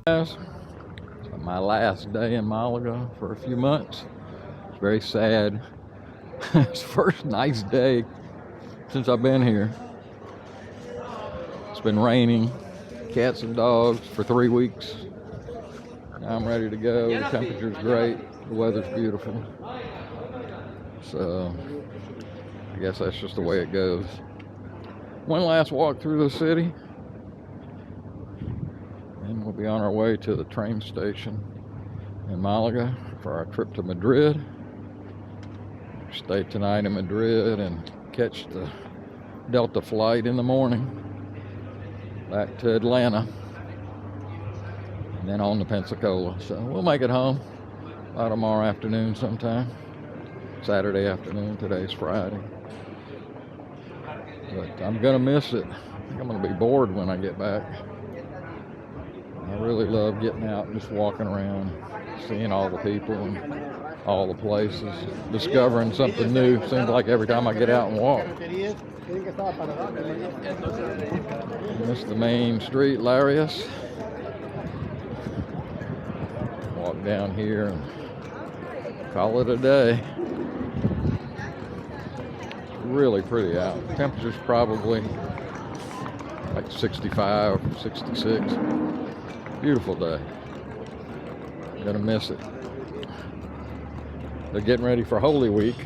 It's my last day in Malaga for a few months. It's very sad. It's the first nice day since I've been here. It's been raining, cats and dogs for 3 weeks. Now I'm ready to go. The temperature's great. The weather's beautiful. So I guess that's just the way it goes. One last walk through the city, and we'll be on our way to the train station in Malaga for our trip to Madrid. Stay tonight in Madrid and catch the Delta flight in the morning back to Atlanta, and then on to Pensacola. So we'll make it home by tomorrow afternoon sometime. Saturday afternoon. Today's Friday. But I'm gonna miss it. I think I'm gonna be bored when I get back. I really love getting out and just walking around, seeing all the people and all the places, discovering something new. Seems like every time I get out and walk. This is the main street, Larios. Walk down here and call it a day. Really pretty out. Temperature's probably like 65, 66. Beautiful day. Gonna miss it. They're getting ready for Holy Week,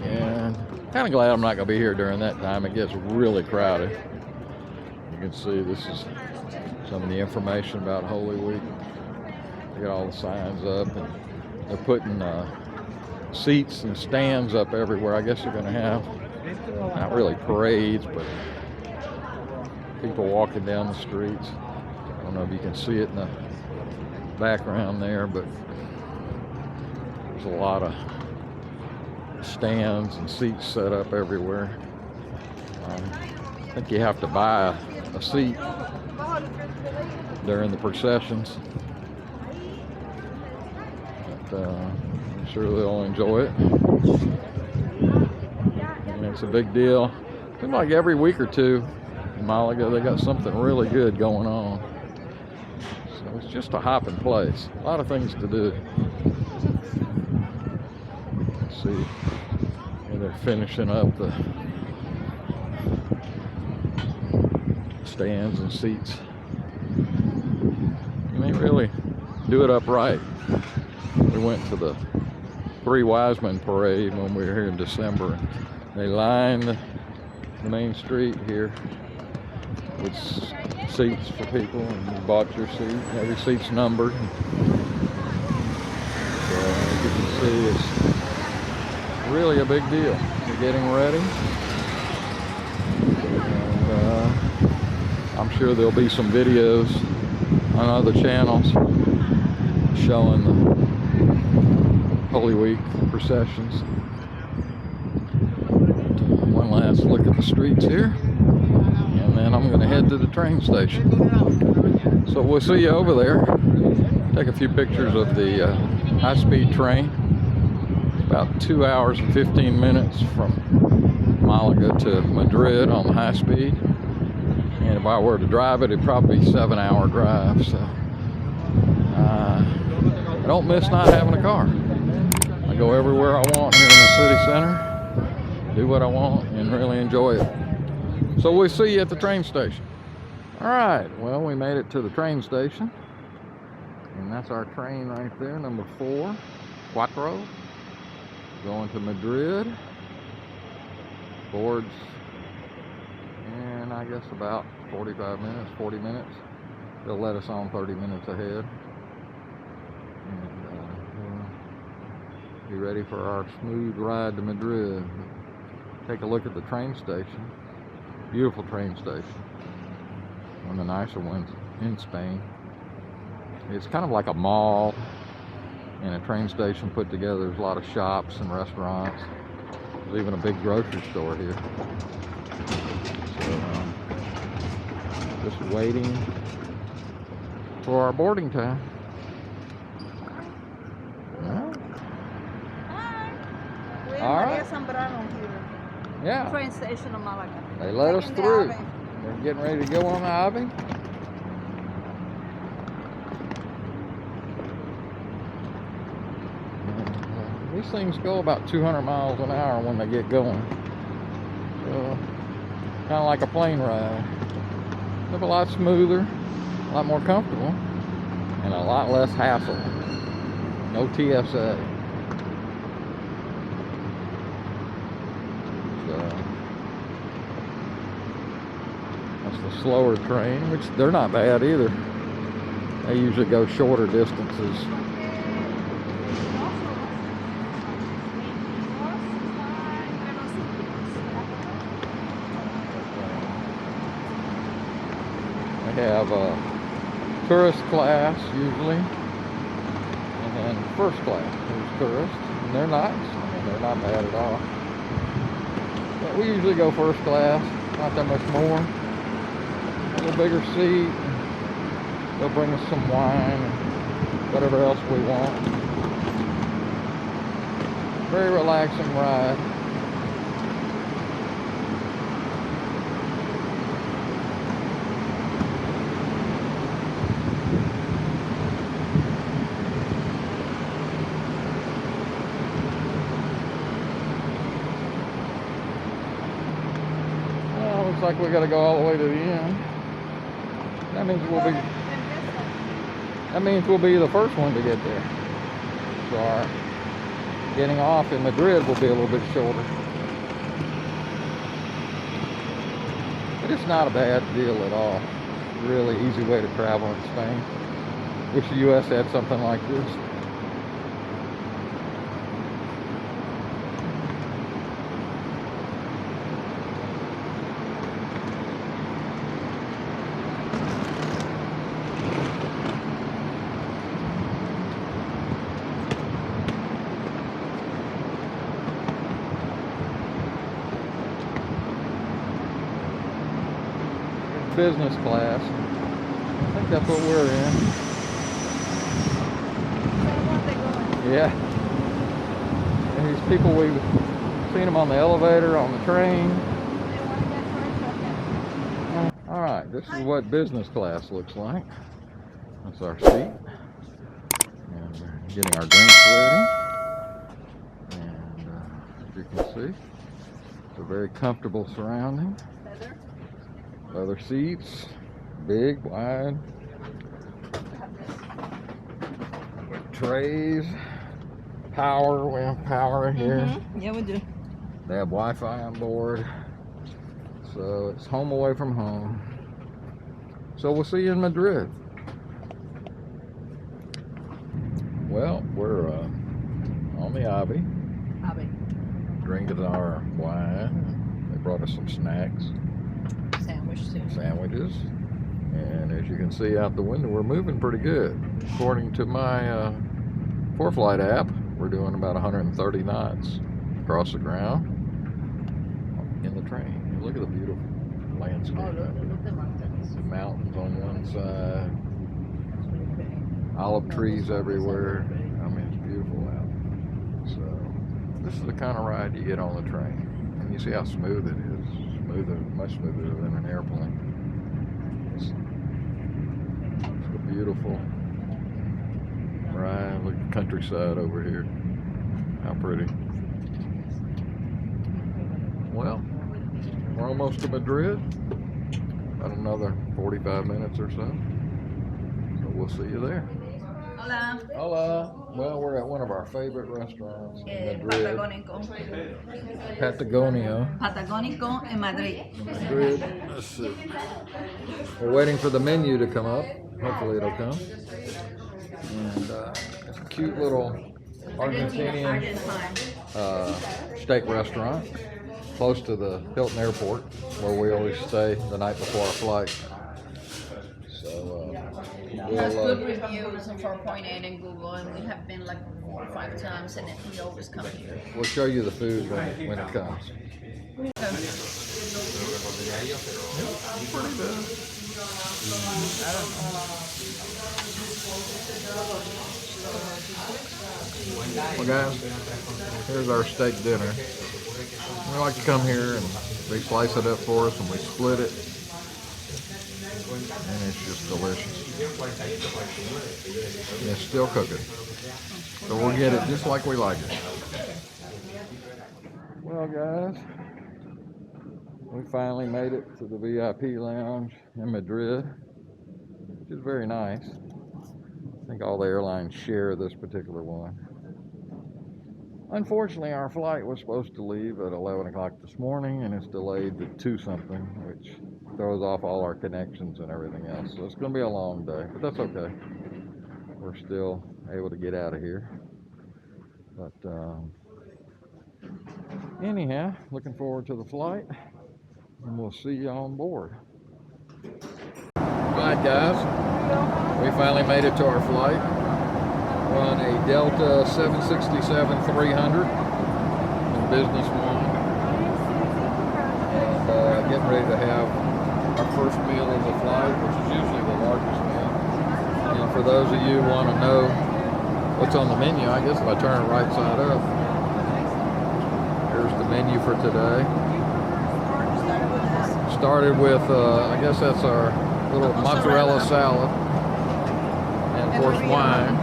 and kind of glad I'm not gonna be here during that time. It gets really crowded. You can see this is some of the information about Holy Week. They got all the signs up, and they're putting seats and stands up everywhere. I guess they're going to have, not really parades, but people walking down the streets. I don't know if you can see it in the background there, but there's a lot of stands and seats set up everywhere. I think you have to buy a seat during the processions. But, I'm sure they'll enjoy it. And it's a big deal. Seems like every week or two in Malaga they got something really good going on. So it's just a hopping place. A lot of things to do. Let's see. And they're finishing up the stands and seats. And they really do it upright. We went to the Three Wise Men parade when we were here in December. They lined the main street here with seats for people, and you bought your seat. Every seat's numbered. So as you can see, it's really a big deal. We're getting ready. And, I'm sure there'll be some videos on other channels showing the Holy Week processions. One last look at the streets here, and then I'm going to head to the train station. So we'll see you over there. Take a few pictures of the high-speed train. About 2 hours and 15 minutes from Malaga to Madrid on the high speed. And if I were to drive it, it'd probably be a 7-hour drive. So I don't miss not having a car. I go everywhere I want here in the city center, do what I want, and really enjoy it. So we'll see you at the train station. All right, well, we made it to the train station, and that's our train right there, number 4, Cuatro, going to Madrid. Boards in, I guess, about 45 minutes, 40 minutes. They'll let us on 30 minutes ahead. Be ready for our smooth ride to Madrid. Take a look at the train station. Beautiful train station. One of the nicer ones in Spain. It's kind of like a mall and a train station put together. There's a lot of shops and restaurants. There's even a big grocery store here. So, just waiting for our boarding time. All right. Yeah. Train station of Malaga. They let us through. We're getting ready to go on the Ave. These things go about 200 miles an hour when they get going. So, kind of like a plane ride. They're a lot smoother, a lot more comfortable, and a lot less hassle. No TSA. So, that's the slower train, which they're not bad either. They usually go shorter distances. They have a tourist class usually, and then first class. There's tourists, and they're nice. I mean, they're not bad at all. But we usually go first class, not that much more. A little bigger seat. They'll bring us some wine and whatever else we want. Very relaxing ride. Well, looks like we got to go all the way to the end. That means we'll be the first one to get there. So our getting off in Madrid will be a little bit shorter. But it's not a bad deal at all. Really easy way to travel in Spain. Wish the US had something like this. Business class. I think that's what we're in. Yeah. And these people, we've seen them on the elevator, on the train. Alright, this is what business class looks like. That's our seat. And we're getting our drinks ready. And as you can see, it's a very comfortable surrounding. Leather seats, big, wide, with trays, power. We have power here. Yeah, we do. They have Wi-Fi on board, so it's home away from home. So we'll see you in Madrid. Well, we're on the Ave, drinking our wine. They brought us some snacks. Sandwiches, and as you can see out the window, we're moving pretty good. According to my ForeFlight app, we're doing about 130 knots across the ground in the train. Look at the beautiful landscape. The mountains on one side, olive trees everywhere. I mean, it's beautiful out. So this is the kind of ride you get on the train, and you see how smooth it is. Much smoother than an airplane. It's a beautiful ride. Look at the countryside over here. How pretty. Well, we're almost to Madrid. About another 45 minutes or so. So we'll see you there. Hola. Hola. Well, we're at one of our favorite restaurants in Madrid. Patagónico in Madrid. Madrid. Let's see. We're waiting for the menu to come up. Hopefully it'll come. And it's a cute little Argentinian steak restaurant close to the Hilton Airport, where we always stay the night before our flight. So It has good reviews and 4.8 in Google, and we have been like 4 or 5 times, and we always come here. we'll show you the food when it comes. Well guys, here's our steak dinner. We like to come here and they slice it up for us and we split it. And it's just delicious. And it's still cooking. So we'll get it just like we like it. Well, guys, we finally made it to the VIP lounge in Madrid, which is very nice. I think all the airlines share this particular one. Unfortunately, our flight was supposed to leave at 11 o'clock this morning, and it's delayed to 2 something, which throws off all our connections and everything else. So it's going to be a long day, but that's okay. We're still able to get out of here. But anyhow, looking forward to the flight, and we'll see you on board. All right, guys, we finally made it to our flight. We're on a Delta 767-300 in business one, and getting ready to have our first meal of the flight, which is usually the largest meal. And for those of you who want to know what's on the menu, I guess if I turn it right side up, here's the menu for today. Started with, I guess that's our little mozzarella salad, and of course wine.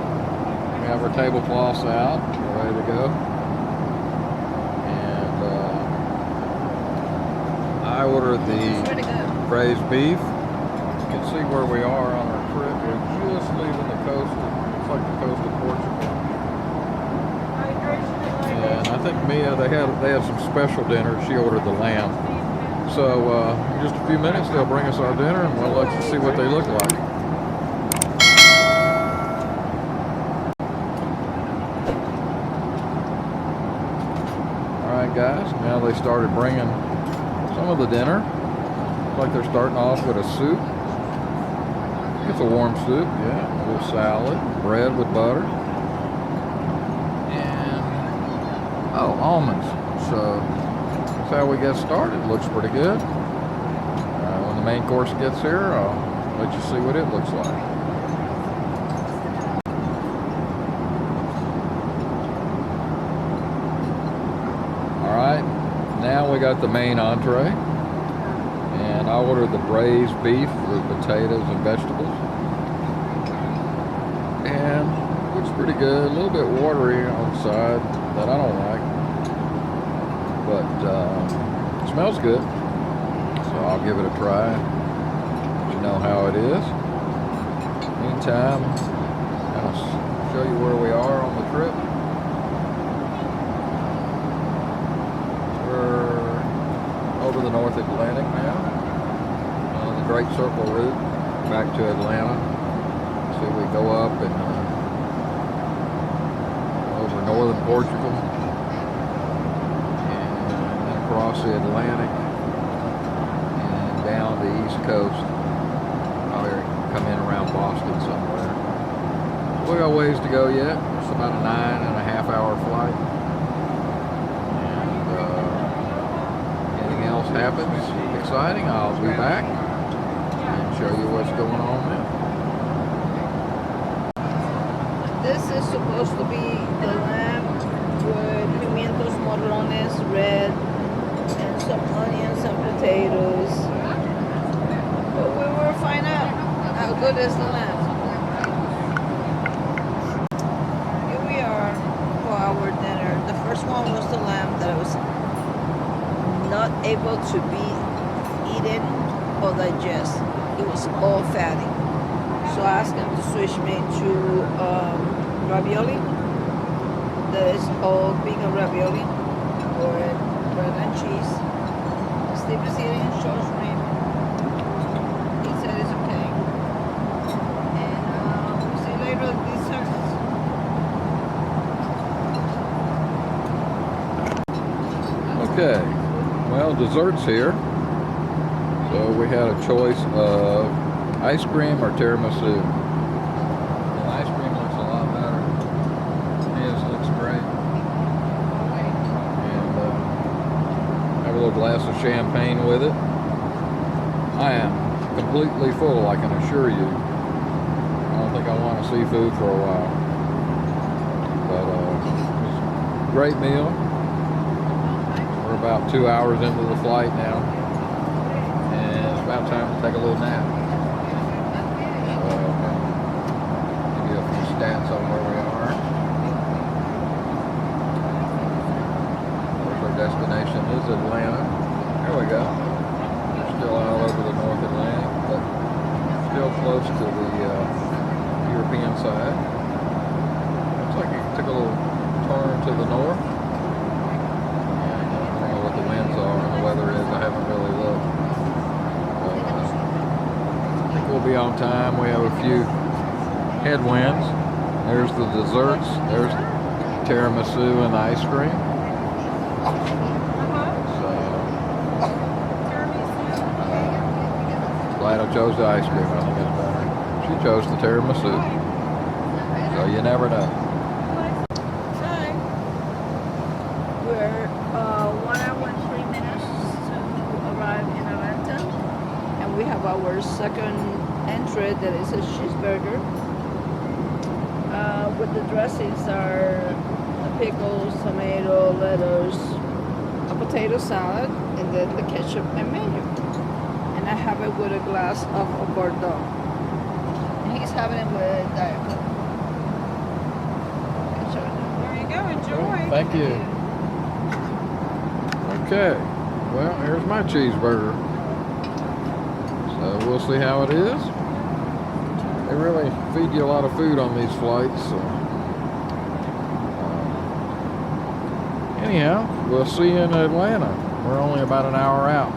We have our tablecloths out, we're ready to go. And I ordered the braised beef. You can see where we are on our trip. We're just leaving the coast. It's like the coast of Portugal. And I think Mia, they had some special dinner. She ordered the lamb. So in just a few minutes they'll bring us our dinner, and we'll let you see what they look like. Alright guys, now they started bringing some of the dinner. Looks like they're starting off with a soup. It's a warm soup, yeah. A little salad, bread with butter. And, oh, almonds. So that's how we get started. Looks pretty good. When the main course gets here, I'll let you see what it looks like. Alright, now we got the main entree. And I ordered the braised beef with potatoes and vegetables. And it looks pretty good. A little bit watery on the side that I don't like. But it smells good. So I'll give it a try. Let you know how it is. Meantime, I'll show you where we are on the trip. We're over the North Atlantic now. On the Great Circle route back to Atlanta. See, we go up and over northern Portugal. Across the Atlantic and down the East Coast. Probably come in around Boston somewhere. So we got ways to go yet. It's about a 9.5 hour flight. And anything else happens exciting, I'll be back and show you what's going on then. This is supposed to be the lamb with pimientos morrones, red, and some onions and potatoes. But we will find out how good is the lamb. Here we are for our dinner. The first one was the lamb that I was not able to be eaten or digest. It was all fatty. So I asked him to switch me to ravioli. That is all vegan ravioli or bread and cheese. Steve is eating, shows me. He said it's okay. And we'll see later the desserts. Okay, well, desserts here. So we had a choice of ice cream or tiramisu. The ice cream looks a lot better. His looks great. And have a little glass of champagne with it. I am completely full, I can assure you. I don't think I want to seafood for a while. But it was a great meal. We're about 2 hours into the flight now. And it's about time to take a little nap. European side. Looks like it took a little turn to the north. I don't know what the winds are and the weather is. I haven't really looked. But, I think we'll be on time. We have a few headwinds. There's the desserts. There's tiramisu and ice cream. So, glad I chose the ice cream. I think it's better. She chose the tiramisu. So you never know. Hi. We're 1 hour and 3 minutes to arrive in Atlanta, and we have our second entry that is a cheeseburger. With the dressings are pickles, tomato, lettuce, a potato salad, and then the ketchup and mayo. And I have it with a glass of Bordeaux. And he's having it with Diet Coke. There you go. Enjoy. Thank you. Okay. Well, here's my cheeseburger. So we'll see how it is. They really feed you a lot of food on these flights. So. Anyhow, we'll see you in Atlanta. We're only about an hour out.